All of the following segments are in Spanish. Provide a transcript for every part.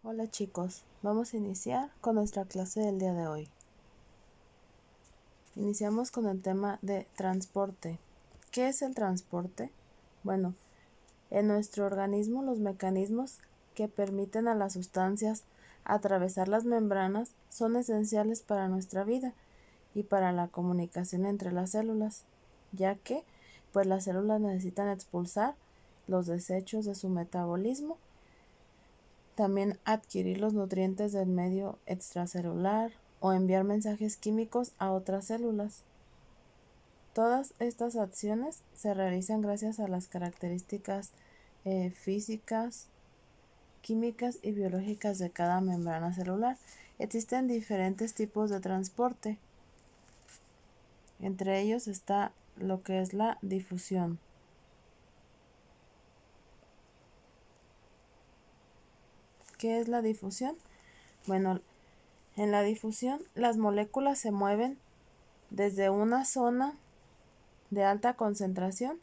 Hola chicos, vamos a iniciar con nuestra clase del día de hoy. Iniciamos con el tema de transporte. ¿Qué es el transporte? Bueno, en nuestro organismo los mecanismos que permiten a las sustancias atravesar las membranas son esenciales para nuestra vida y para la comunicación entre las células, ya que pues las células necesitan expulsar los desechos de su metabolismo, también adquirir los nutrientes del medio extracelular o enviar mensajes químicos a otras células. Todas estas acciones se realizan gracias a las características físicas, químicas y biológicas de cada membrana celular. Existen diferentes tipos de transporte. Entre ellos está lo que es la difusión. ¿Qué es la difusión? Bueno, en la difusión las moléculas se mueven desde una zona de alta concentración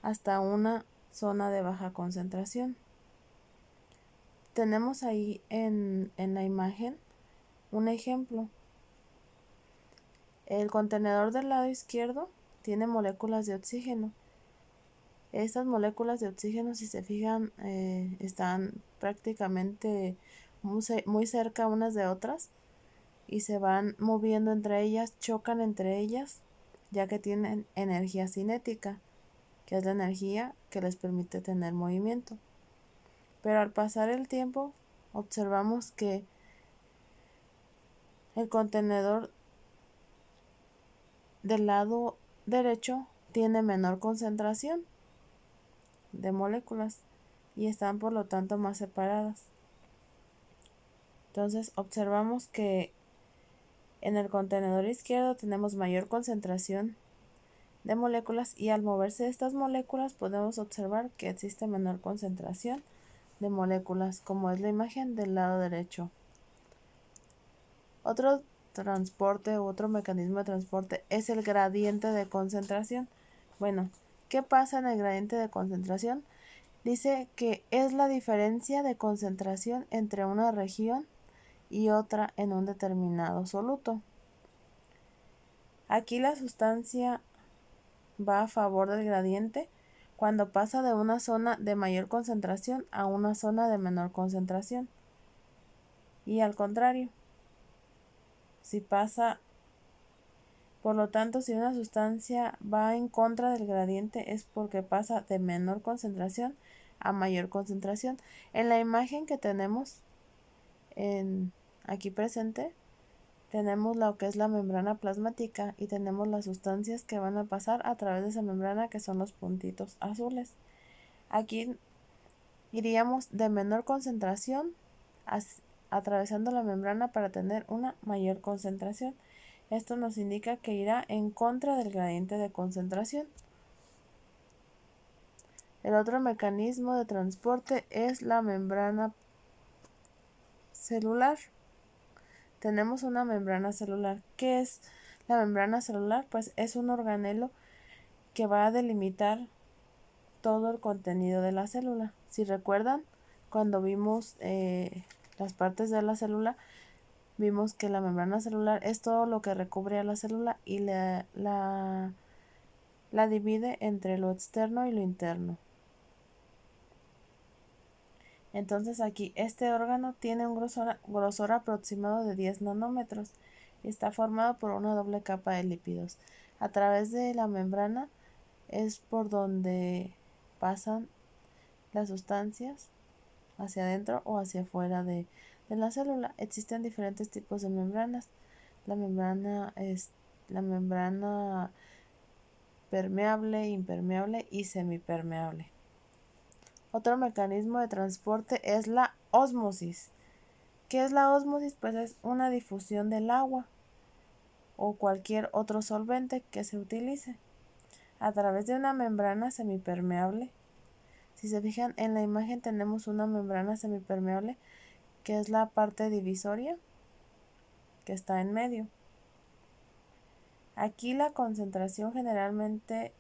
hasta una zona de baja concentración. Tenemos ahí en la imagen un ejemplo. El contenedor del lado izquierdo tiene moléculas de oxígeno. Estas moléculas de oxígeno, si se fijan, están prácticamente muy cerca unas de otras y se van moviendo entre ellas, chocan entre ellas, ya que tienen energía cinética, que es la energía que les permite tener movimiento. Pero al pasar el tiempo, observamos que el contenedor del lado derecho tiene menor concentración de moléculas y están por lo tanto más separadas. Entonces observamos que en el contenedor izquierdo tenemos mayor concentración de moléculas y al moverse estas moléculas podemos observar que existe menor concentración de moléculas, como es la imagen del lado derecho. Otro transporte u otro mecanismo de transporte es el gradiente de concentración. Bueno, ¿qué pasa en el gradiente de concentración? Dice que es la diferencia de concentración entre una región y otra en un determinado soluto. Aquí la sustancia va a favor del gradiente cuando pasa de una zona de mayor concentración a una zona de menor concentración. Y al contrario, si pasa, por lo tanto, si una sustancia va en contra del gradiente es porque pasa de menor concentración a mayor concentración. En la imagen que tenemos aquí presente, tenemos lo que es la membrana plasmática y tenemos las sustancias que van a pasar a través de esa membrana, que son los puntitos azules. Aquí iríamos de menor concentración atravesando la membrana para tener una mayor concentración. Esto nos indica que irá en contra del gradiente de concentración. El otro mecanismo de transporte es la membrana celular. Tenemos una membrana celular. ¿Qué es la membrana celular? Pues es un organelo que va a delimitar todo el contenido de la célula. Si recuerdan, cuando vimos las partes de la célula, vimos que la membrana celular es todo lo que recubre a la célula y la divide entre lo externo y lo interno. Entonces aquí este órgano tiene un grosor aproximado de 10 nanómetros y está formado por una doble capa de lípidos. A través de la membrana es por donde pasan las sustancias hacia adentro o hacia afuera de la célula. Existen diferentes tipos de membranas. La membrana permeable, impermeable y semipermeable. Otro mecanismo de transporte es la ósmosis. ¿Qué es la ósmosis? Pues es una difusión del agua o cualquier otro solvente que se utilice a través de una membrana semipermeable. Si se fijan en la imagen, tenemos una membrana semipermeable que es la parte divisoria que está en medio. Aquí la concentración generalmente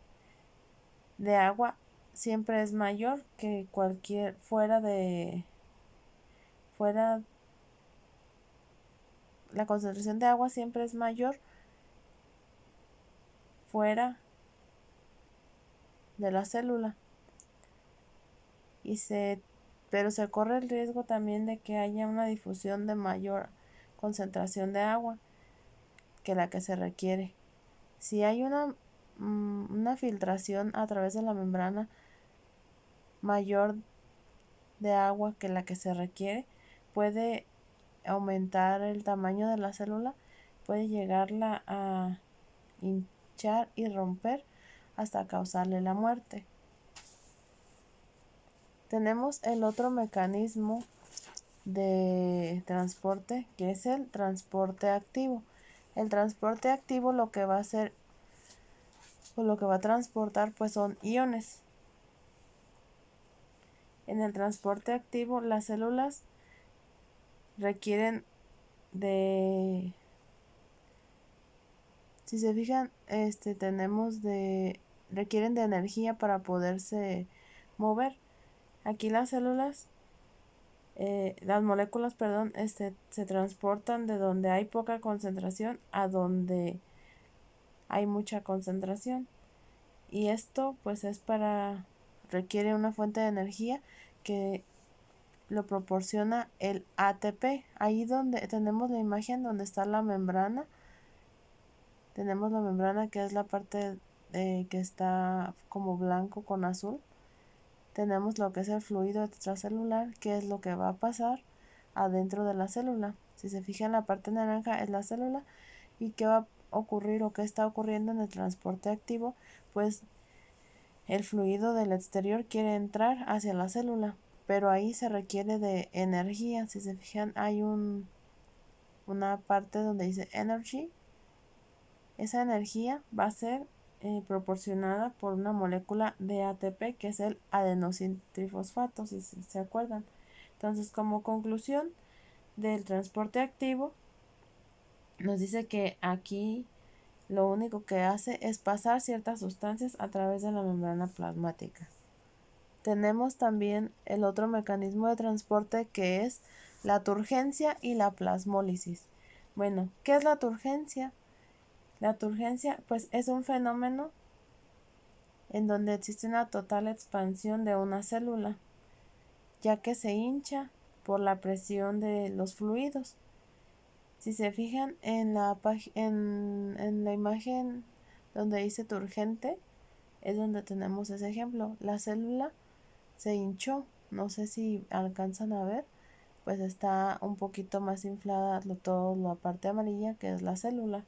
de agua siempre es mayor que fuera de fuera, la concentración de agua siempre es mayor fuera de la célula, pero se corre el riesgo también de que haya una difusión de mayor concentración de agua que la que se requiere. Si hay una filtración a través de la membrana mayor de agua que la que se requiere, puede aumentar el tamaño de la célula, puede llegarla a hinchar y romper hasta causarle la muerte. Tenemos el otro mecanismo de transporte, que es el transporte activo. El transporte activo lo que va a hacer, o lo que va a transportar, pues son iones. En el transporte activo, las células requieren de, si se fijan, requieren de energía para poderse mover. Aquí las moléculas, perdón, se transportan de donde hay poca concentración a donde hay mucha concentración. Y esto pues requiere una fuente de energía que lo proporciona el ATP. Ahí donde tenemos la imagen donde está la membrana, tenemos la membrana que es la parte que está como blanco con azul. Tenemos lo que es el fluido extracelular, que es lo que va a pasar adentro de la célula. Si se fijan, la parte naranja es la célula. ¿Y qué va a ocurrir o qué está ocurriendo en el transporte activo? Pues el fluido del exterior quiere entrar hacia la célula, pero ahí se requiere de energía. Si se fijan, hay una parte donde dice energy. Esa energía va a ser proporcionada por una molécula de ATP, que es el adenosintrifosfato, si se acuerdan. Entonces, como conclusión del transporte activo, nos dice que aquí lo único que hace es pasar ciertas sustancias a través de la membrana plasmática. Tenemos también el otro mecanismo de transporte, que es la turgencia y la plasmólisis. Bueno, ¿qué es la turgencia? La turgencia pues es un fenómeno en donde existe una total expansión de una célula, ya que se hincha por la presión de los fluidos. Si se fijan en la imagen donde dice turgente, es donde tenemos ese ejemplo. La célula se hinchó, no sé si alcanzan a ver, pues está un poquito más inflada toda la parte amarilla, que es la célula.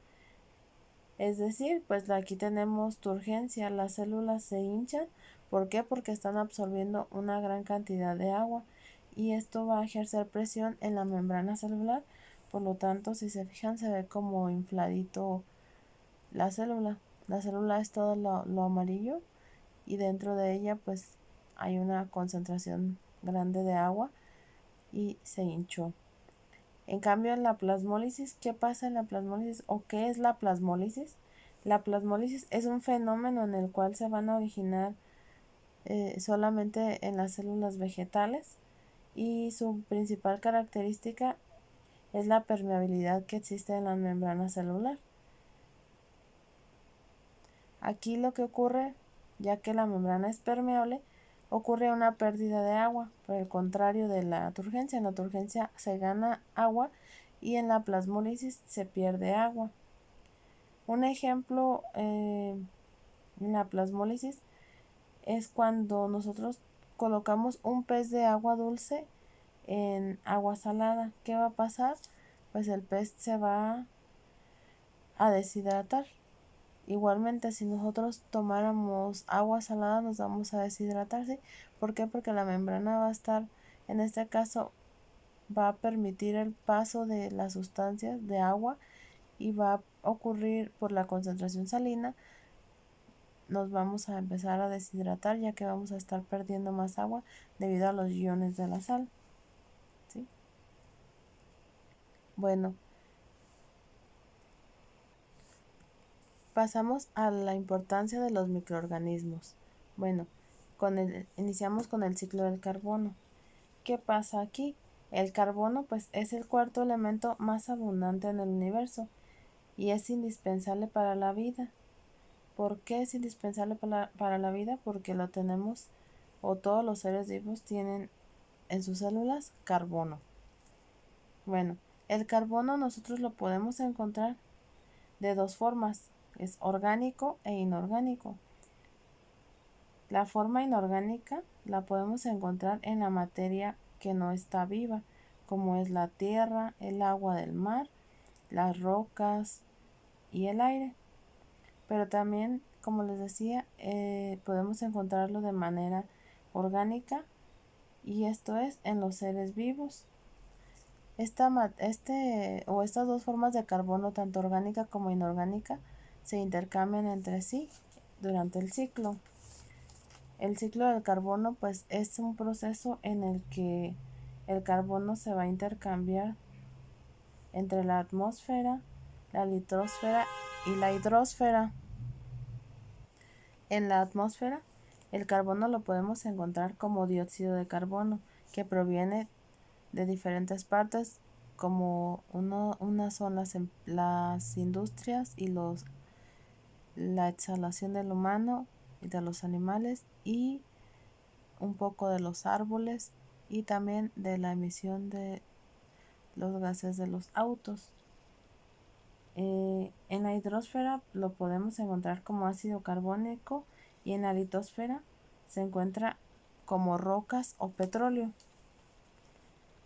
Es decir, pues aquí tenemos turgencia, las células se hinchan. ¿Por qué? Porque están absorbiendo una gran cantidad de agua y esto va a ejercer presión en la membrana celular. Por lo tanto, si se fijan, se ve como infladito la célula. La célula es todo lo amarillo y dentro de ella pues hay una concentración grande de agua y se hinchó. En cambio, en la plasmólisis, ¿qué pasa en la plasmólisis o qué es la plasmólisis? La plasmólisis es un fenómeno en el cual se van a originar solamente en las células vegetales y su principal característica es la permeabilidad que existe en la membrana celular. Aquí lo que ocurre, ya que la membrana es permeable, ocurre una pérdida de agua, por el contrario de la turgencia. En la turgencia se gana agua y en la plasmólisis se pierde agua. Un ejemplo en la plasmólisis es cuando nosotros colocamos un pez de agua dulce en agua salada. ¿Qué va a pasar? Pues el pez se va a deshidratar. Igualmente, si nosotros tomáramos agua salada, nos vamos a deshidratar, ¿sí? ¿Por qué? Porque la membrana va a estar, en este caso, va a permitir el paso de las sustancias de agua y va a ocurrir por la concentración salina. Nos vamos a empezar a deshidratar, ya que vamos a estar perdiendo más agua debido a los iones de la sal, ¿sí? Bueno, pasamos a la importancia de los microorganismos. Bueno, iniciamos con el ciclo del carbono. ¿Qué pasa aquí? El carbono pues es el cuarto elemento más abundante en el universo y es indispensable para la vida. ¿Por qué es indispensable para la vida? Porque lo tenemos, o todos los seres vivos tienen en sus células carbono. Bueno, el carbono nosotros lo podemos encontrar de dos formas, es orgánico e inorgánico. La forma inorgánica la podemos encontrar en la materia que no está viva, como es la tierra, el agua del mar, las rocas y el aire. Pero también, como les decía, podemos encontrarlo de manera orgánica y esto es en los seres vivos. Estas dos formas de carbono, tanto orgánica como inorgánica, se intercambian entre sí durante el ciclo. El ciclo del carbono pues es un proceso en el que el carbono se va a intercambiar entre la atmósfera, la litosfera y la hidrosfera. En la atmósfera, el carbono lo podemos encontrar como dióxido de carbono, que proviene de diferentes partes, como unas son las industrias y la exhalación del humano y de los animales y un poco de los árboles y también de la emisión de los gases de los autos. En la hidrosfera lo podemos encontrar como ácido carbónico y en la litosfera se encuentra como rocas o petróleo.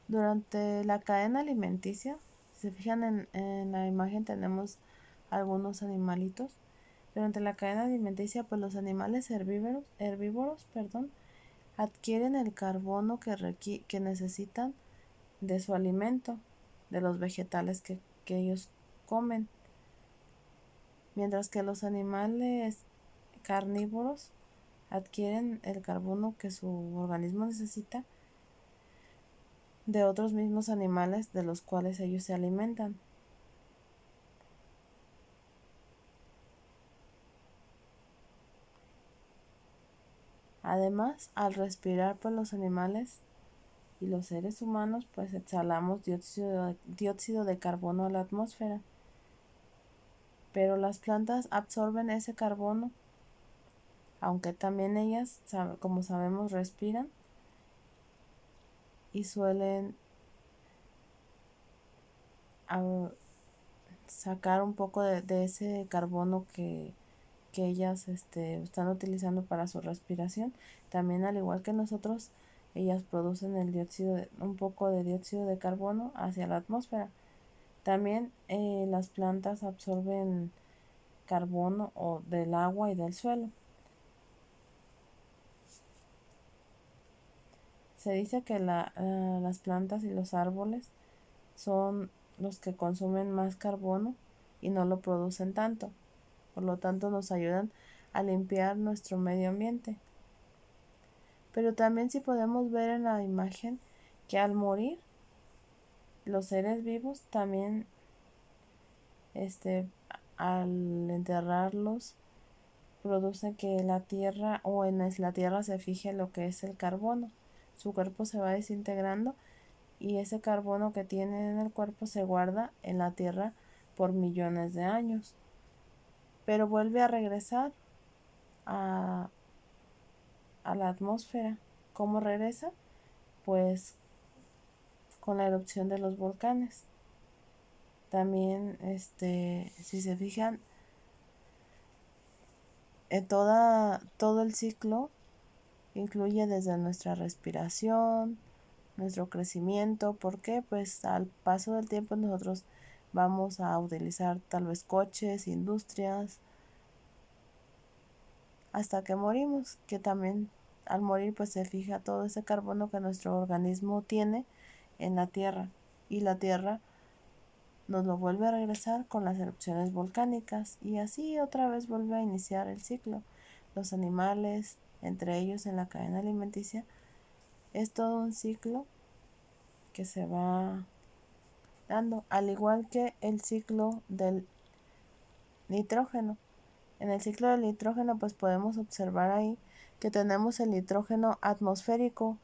Durante la cadena alimenticia, si se fijan en la imagen tenemos algunos animalitos. Durante la cadena alimenticia, pues los animales herbívoros, adquieren el carbono que necesitan de su alimento, de los vegetales que ellos comen. Mientras que los animales carnívoros adquieren el carbono que su organismo necesita de otros mismos animales de los cuales ellos se alimentan. Además, al respirar por los animales y los seres humanos, pues exhalamos dióxido de carbono a la atmósfera. Pero las plantas absorben ese carbono, aunque también ellas, como sabemos, respiran y suelen sacar un poco de ese carbono que ellas están utilizando para su respiración. También, al igual que nosotros, ellas producen un poco de dióxido de carbono hacia la atmósfera. También las plantas absorben carbono del agua y del suelo. Se dice que las plantas y los árboles son los que consumen más carbono y no lo producen tanto. Por lo tanto, nos ayudan a limpiar nuestro medio ambiente. Pero también sí podemos ver en la imagen que al morir, los seres vivos también, al enterrarlos, produce que la tierra o en la tierra se fije lo que es el carbono. Su cuerpo se va desintegrando y ese carbono que tiene en el cuerpo se guarda en la tierra por millones de años. Pero vuelve a regresar a la atmósfera. ¿Cómo regresa? Pues con la erupción de los volcanes. También, si se fijan, todo el ciclo incluye desde nuestra respiración, nuestro crecimiento. ¿Por qué? Pues al paso del tiempo nosotros vamos a utilizar tal vez coches, industrias, hasta que morimos, que también al morir pues se fija todo ese carbono que nuestro organismo tiene en la tierra y la tierra nos lo vuelve a regresar con las erupciones volcánicas y así otra vez vuelve a iniciar el ciclo. Los animales, entre ellos en la cadena alimenticia, es todo un ciclo que se va dando, al igual que el ciclo del nitrógeno. En el ciclo del nitrógeno pues podemos observar ahí que tenemos el nitrógeno atmosférico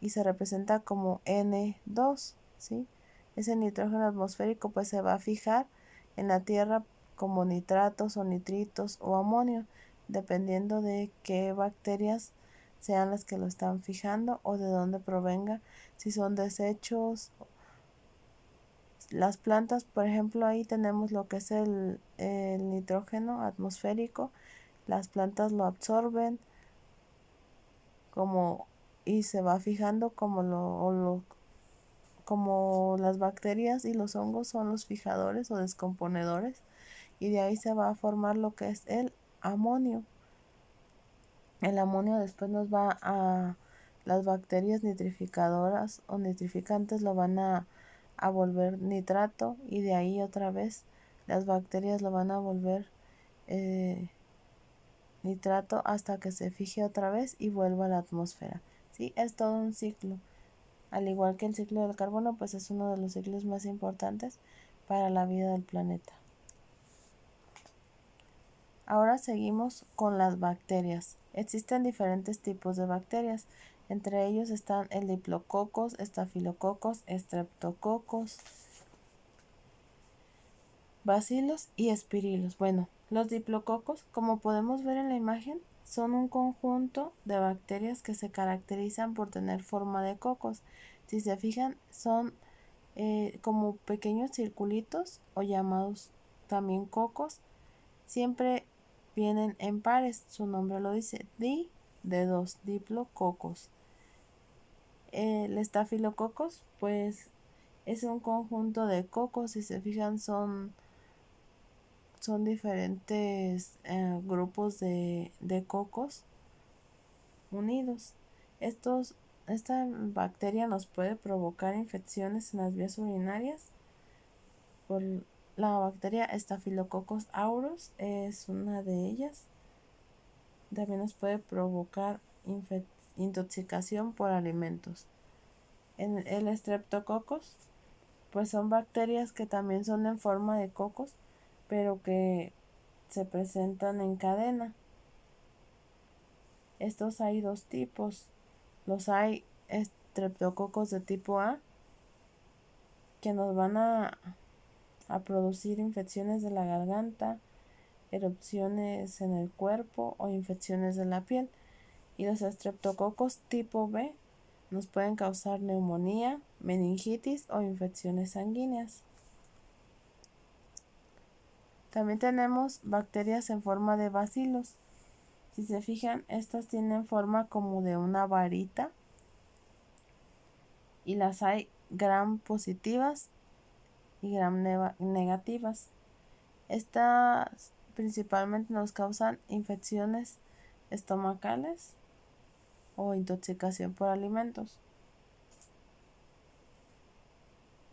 y se representa como N2, ¿sí? Ese nitrógeno atmosférico pues se va a fijar en la Tierra como nitratos o nitritos o amonio, dependiendo de qué bacterias sean las que lo están fijando o de dónde provenga, si son desechos. Las plantas, por ejemplo, ahí tenemos lo que es el nitrógeno atmosférico. Las plantas lo absorben como y se va fijando como las bacterias y los hongos son los fijadores o descomponedores, y de ahí se va a formar lo que es el amonio. El amonio después las bacterias nitrificadoras o nitrificantes lo van a volver nitrato, y de ahí otra vez las bacterias lo van a volver nitrato hasta que se fije otra vez y vuelva a la atmósfera. ¿Sí? Es todo un ciclo. Al igual que el ciclo del carbono, pues es uno de los ciclos más importantes para la vida del planeta. Ahora seguimos con las bacterias. Existen diferentes tipos de bacterias. Entre ellos están el diplococos, estafilococos, estreptococos, bacilos y espirilos. Bueno, los diplococos, como podemos ver en la imagen, son un conjunto de bacterias que se caracterizan por tener forma de cocos. Si se fijan, son como pequeños circulitos o llamados también cocos. Siempre vienen en pares, su nombre lo dice, de dos, diplococos. El estafilococos, pues es un conjunto de cocos. Si se fijan, son diferentes grupos de cocos unidos. Esta bacteria nos puede provocar infecciones en las vías urinarias. Por la bacteria Staphylococcus aureus es una de ellas. También nos puede provocar intoxicación por alimentos. En el Streptococcus, pues son bacterias que también son en forma de cocos, pero que se presentan en cadena. Estos hay dos tipos. Los hay estreptococos de tipo A, que nos van a producir infecciones de la garganta, erupciones en el cuerpo o infecciones de la piel. Y los estreptococos tipo B nos pueden causar neumonía, meningitis o infecciones sanguíneas. También tenemos bacterias en forma de bacilos. Si se fijan, estas tienen forma como de una varita y las hay gram positivas y gram negativas. Estas principalmente nos causan infecciones estomacales o intoxicación por alimentos.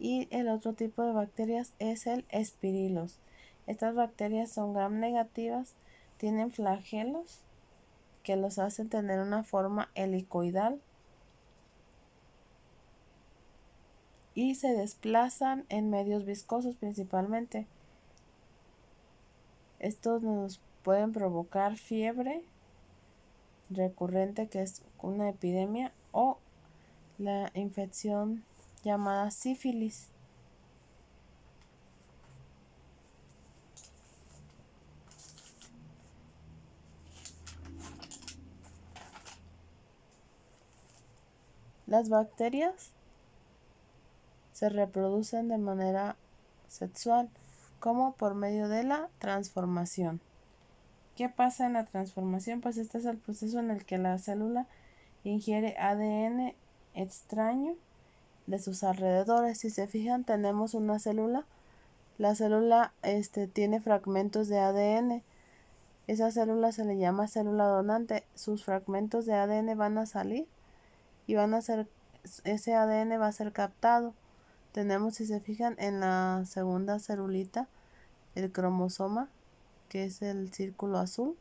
Y el otro tipo de bacterias es el espirilos. Estas bacterias son gram negativas, tienen flagelos que los hacen tener una forma helicoidal y se desplazan en medios viscosos principalmente. Estos nos pueden provocar fiebre recurrente, que es una epidemia, o la infección llamada sífilis. Las bacterias se reproducen de manera sexual, como por medio de la transformación. ¿Qué pasa en la transformación? Pues este es el proceso en el que la célula ingiere ADN extraño de sus alrededores. Si se fijan, tenemos una célula. La célula tiene fragmentos de ADN. Esa célula se le llama célula donante. Sus fragmentos de ADN van a salir y ese ADN va a ser captado. Tenemos, si se fijan, en la segunda celulita el cromosoma, que es el círculo azul,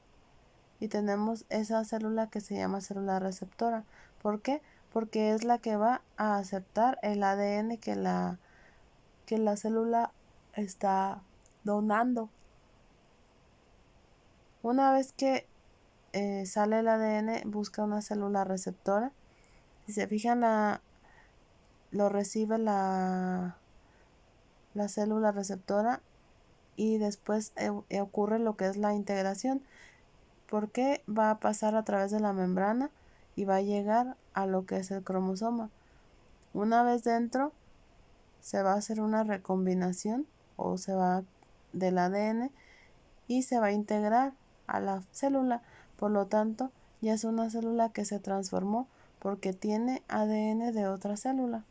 y tenemos esa célula que se llama célula receptora. ¿Por qué? Porque es la que va a aceptar el ADN que la célula está donando. Una vez que sale el ADN, busca una célula receptora Si se fijan, lo recibe la célula receptora y después ocurre lo que es la integración, porque va a pasar a través de la membrana y va a llegar a lo que es el cromosoma. Una vez dentro, se va a hacer una recombinación o se va del ADN y se va a integrar a la célula. Por lo tanto, ya es una célula que se transformó porque tiene ADN de otra célula.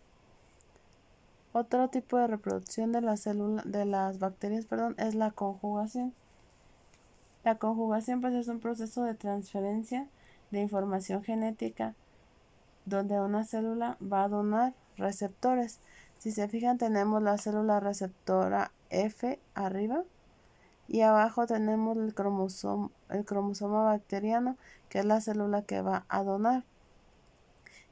Otro tipo de reproducción de las bacterias, es la conjugación. La conjugación pues es un proceso de transferencia de información genética donde una célula va a donar receptores. Si se fijan, tenemos la célula receptora F arriba y abajo tenemos el cromosoma bacteriano, que es la célula que va a donar.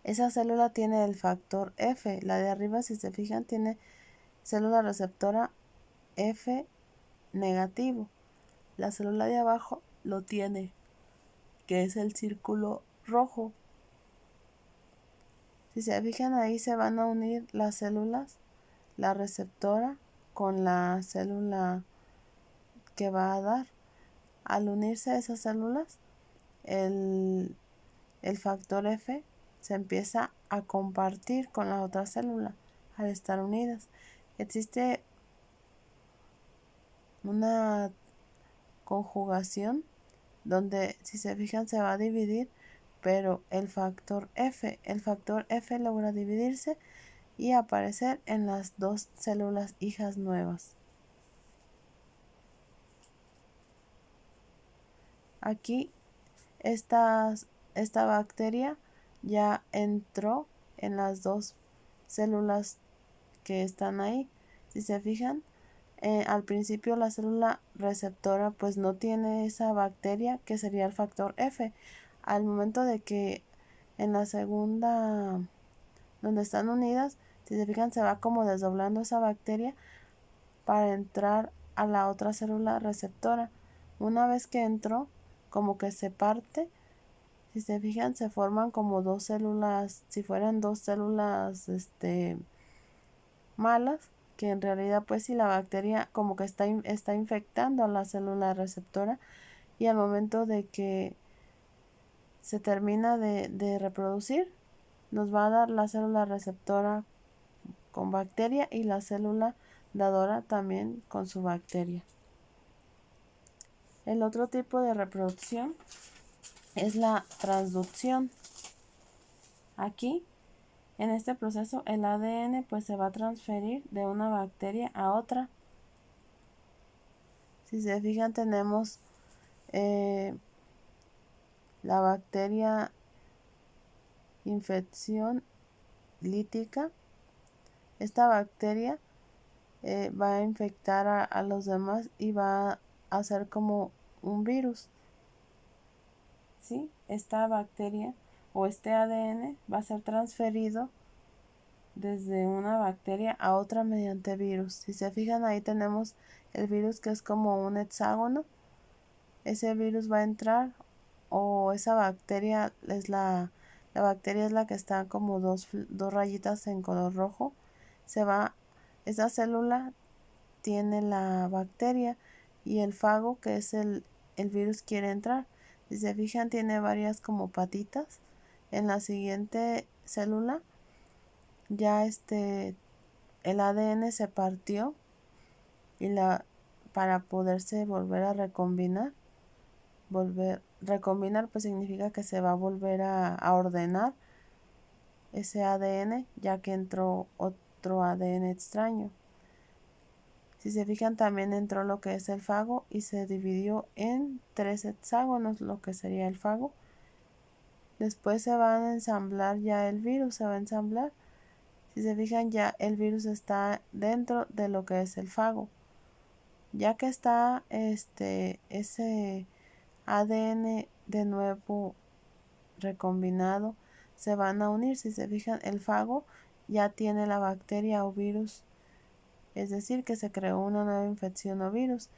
Esa célula tiene el factor F. La de arriba, si se fijan, tiene célula receptora F negativo. La célula de abajo lo tiene, que es el círculo rojo. Si se fijan, ahí se van a unir las células, la receptora con la célula que va a dar. Al unirse a esas células, el factor F se empieza a compartir con la otra célula al estar unidas. Existe una conjugación donde, si se fijan, se va a dividir, pero el factor F logra dividirse y aparecer en las dos células hijas nuevas. Aquí esta bacteria ya entró en las dos células que están ahí. Si se fijan, al principio la célula receptora pues no tiene esa bacteria, que sería el factor F. Al momento de que en la segunda, donde están unidas, si se fijan, se va como desdoblando esa bacteria para entrar a la otra célula receptora. Una vez que entró, como que se parte. Si se fijan, se forman como dos células, si fueran dos células malas, que en realidad pues si la bacteria como que está infectando a la célula receptora, y al momento de que se termina de reproducir, nos va a dar la célula receptora con bacteria y la célula dadora también con su bacteria. El otro tipo de reproducción es la transducción. Aquí, en este proceso, el ADN pues se va a transferir de una bacteria a otra. Si se fijan, tenemos la bacteria infección lítica. Esta bacteria va a infectar a los demás y va a ser como un virus. ¿Sí? Esta bacteria o este ADN va a ser transferido desde una bacteria a otra mediante virus. Si se fijan, ahí tenemos el virus, que es como un hexágono. Ese virus va a entrar, o esa bacteria es la bacteria es la que está como dos rayitas en color rojo. Esa célula tiene la bacteria y el fago, que es el virus, quiere entrar. Si se fijan, tiene varias como patitas. En la siguiente célula ya el ADN se partió y para poderse volver a recombinar. Recombinar pues significa que se va a volver a ordenar ese ADN, ya que entró otro ADN extraño. Si se fijan, también entró lo que es el fago y se dividió en 3 hexágonos, lo que sería el fago. Después se va a ensamblar ya el virus, se va a ensamblar. Si se fijan, ya el virus está dentro de lo que es el fago. Ya que está ese ADN de nuevo recombinado, se van a unir. Si se fijan, el fago ya tiene la bacteria o virus, es decir, que se creó una nueva infección o virus.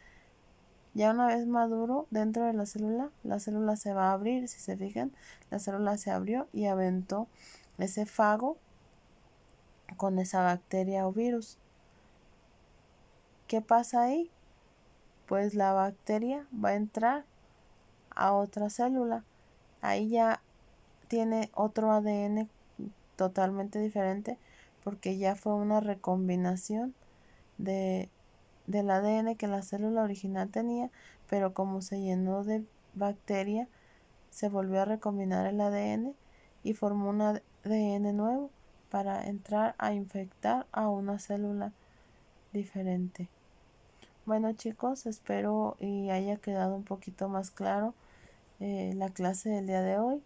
Ya una vez maduro dentro de la célula se va a abrir. Si se fijan, la célula se abrió y aventó ese fago con esa bacteria o virus. ¿Qué pasa ahí? Pues la bacteria va a entrar a otra célula. Ahí ya tiene otro ADN totalmente diferente porque ya fue una recombinación del ADN que la célula original tenía, pero como se llenó de bacteria, se volvió a recombinar el ADN y formó un ADN nuevo para entrar a infectar a una célula diferente. Bueno chicos, espero y haya quedado un poquito más claro la clase del día de hoy.